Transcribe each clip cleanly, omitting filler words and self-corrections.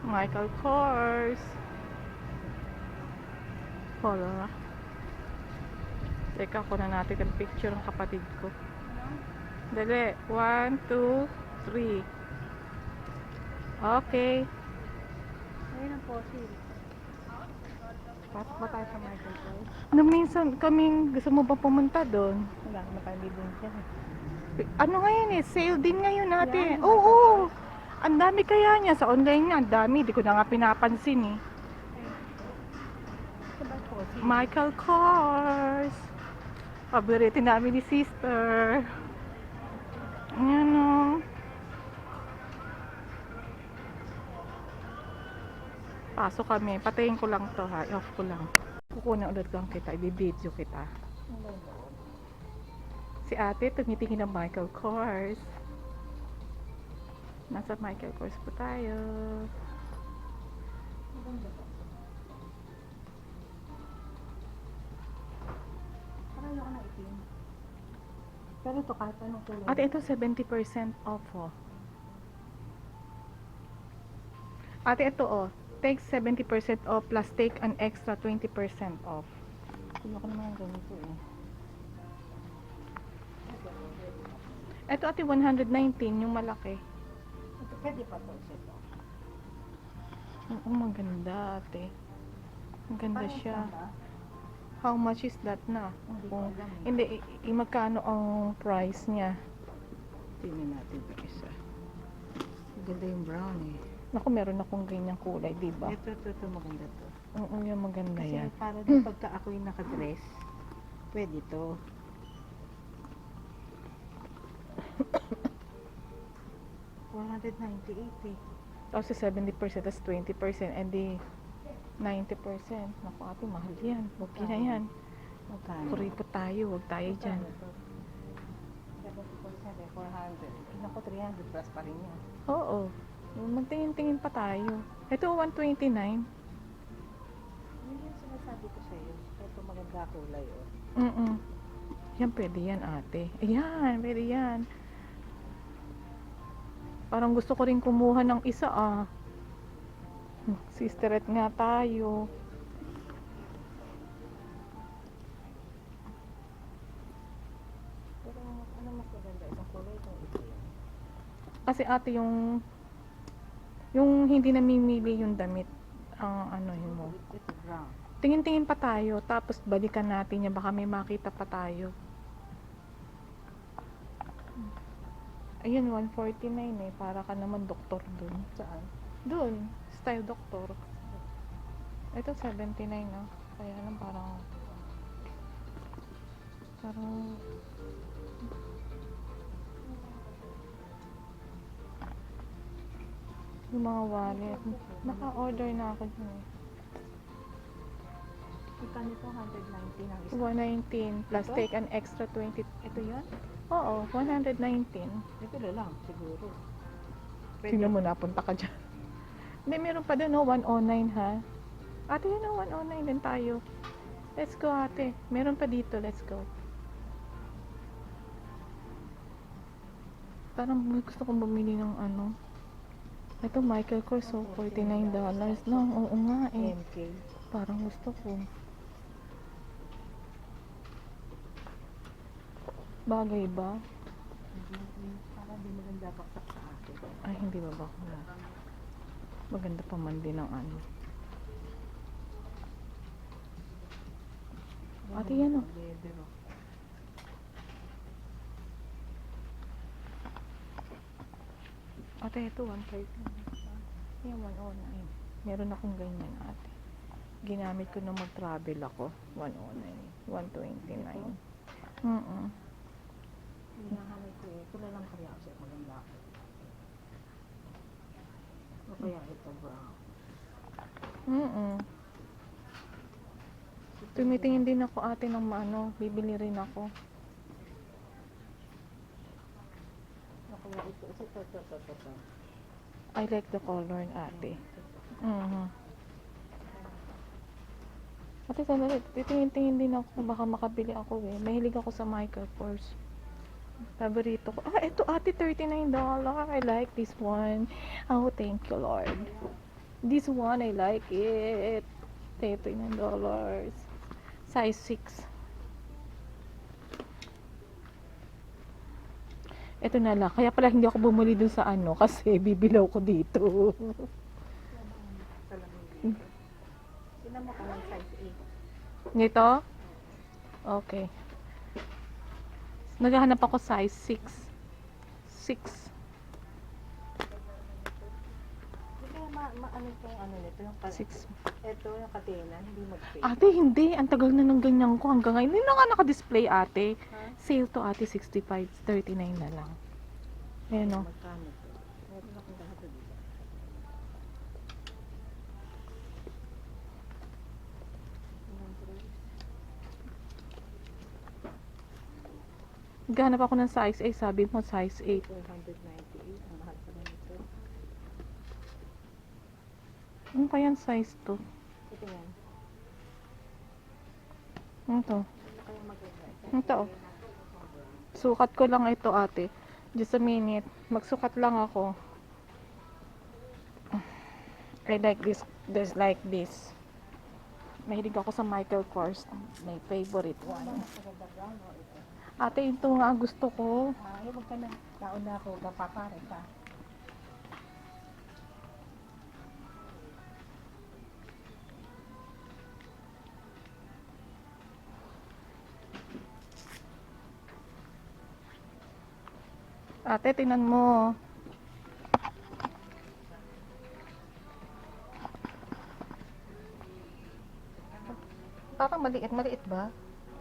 Michael Kors. Hold on. Teka, kunan natin yung picture ng kapatid ko. Dali. 1, 2, 3. Okay. Ayun ang fossil. Pasok ba tayo sa Michael Kors? Nung minsan kaming gusto mo ba pumunta doon? Wala naman tayo bibig dyan eh. Ano ngayon eh? Sale din ngayon natin. Yan, Oo. Ang dami kaya niya. Sa online nga, ang dami. Di ko na nga pinapansin eh. Ito ba fossil? Michael Kors. Paborito namin ni sister. Ayan o. Pasok kami. Patayin ko lang to ha. I-off ko lang. Kukunin ulit lang kita. I-video kita. Si ate tumitingin ng Michael Kors. Nasa Michael Kors po tayo. Parang ako na itim. Pero ito kahit anong kulay. Ate, ito 70% off oh. Ate, ito oh. Take 70% off plus take an extra 20% off. Hindi ko naman ang ganito eh. Ito ate, 119 yung malaki. Ito pwede pa to ito. Oo, maganda ate. Maganda Parang siya. ba? How much is that na? Hindi ko Kung, alam eh. hindi, magkano ang price niya? Tingnan natin ito isa. Maganda yung brown eh. Naku, meron akong ganyang kulay, di ba? Ito maganda to. Oo, yung maganda Kasi yan. para din pagka ako'y nakadress, pwede to. $498 eh. Tapos 70%, tas 20%, and di 90%. Naku ate, mahal yan. Huwag na yan. Magkano? Kuripot tayo, huwag tayo dyan. 70% eh, 400. Naku, 300 plus pa rin yan. Oo. Magtingin-tingin pa tayo. Ito, 129. Yun yung sinasabi ko sa'yo. Ito maganda kulay oh. Yan, pwede yan ate. Ayan, pwede yan. Parang gusto ko rin kumuha ng isa ah. Sisterette nga tayo. Pero ano mas maganda? Itong kulay itong ito yan. Kasi ate yung hindi namimili yung damit ang ano yun mo. Ito brown. Tingin-tingin pa tayo tapos balikan natin yan, baka may makita pa tayo. Ayun, 149 eh, para ka naman doktor dun. Saan? Dun, style doktor. Ito 79 ah. Kaya lang parang yung mga wallet. Naka-order na ako dun eh. Magkano ito? 190 ng isa. 119 plus Ito? take an extra 20. Ito yun? Oo, 119. Ito na lang, siguro. Tingnan mo, napunta ka dyan. Hindi, meron pa din, no? 109 ha. Ate, yun no, 109 din tayo. Let's go, ate. Meron pa dito, let's go. Parang gusto kong bumili ng ano. Ito, Michael Kors, so $49 no? Oo nga eh. MK. Parang gusto ko. Bagay ba? Para di maganda paksak sa akin. Ay, hindi ba ba? Maganda pa man din ang ano. Ate, yan oh. Leather oh. Ate, ito 130. Yan, 109. Meron akong ganyan, ate. Ginamit ko nung mag-travel ako. 109. 129. Hinahanay ko eh. Ito na lang kaya kasi maganda ako. O kaya ito brown. Tumitingin din ako ate ng ano, bibili rin ako. O kaya ito. Ito. I like the color ate. Ate, sandali, titingin-tingin din ako, baka makabili ako eh. Mahilig ako sa Michael Kors. Paborito ko. Ah, ito ate, $39. I like this one. Oh, thank you Lord. This one, I like it. $39. Size 6. Ito na lang. Kaya pala hindi ako bumuli dun sa ano kasi bibilaw ko dito. Salamin dito. Sino mo ka ng size 8? Nito? Okay. Naghahanap ako size 6. 6. Hindi kaya ano itong ano nito, yung 6. ito, yung katena, hindi mag-fade. Ate, hindi. Ang tagal na ng ganyan ko hanggang ngayon. Hindi na nga naka-display, ate. Ha? Sale to, ate. 65. 39 na lang. Ayan o. Magkano to? Meron akong ganito dito. Naghahanap ako ng size 8. Sabi mo, size 8. 498. Ang mahal pa na nito. Ano pa yan? Size 2. Ito yan. Ano to? Ano kaya maganda? Ito. Sukat ko lang ito, ate. Just a minute. Magsukat lang ako. I like this. There's like this. Mahilig ako sa Michael Kors. My favorite one. Maganda brown o ito? Ate, ito nga gusto ko. Ay, huwag ka na. Taon na ako. Gapapare ka. Ate, tingnan mo. Parang maliit. Maliit ba?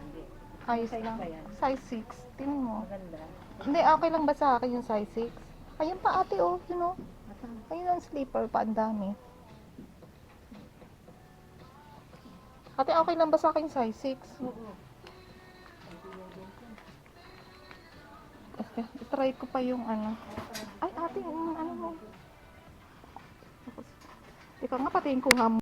Hindi. Ayos Size lang. ba yan? Size 6. Tingnan mo. Maganda. Hindi, okay lang ba sa akin yung size 6? Ayun pa ate, oh. You know? Asan? Ayun ang slipper pa. Ang dami. Ate, okay lang ba sa akin yung size 6? Oo. Try ko pa yung ano. Ay, ate, yung ano mo. Ikaw nga pati yung kuha mo.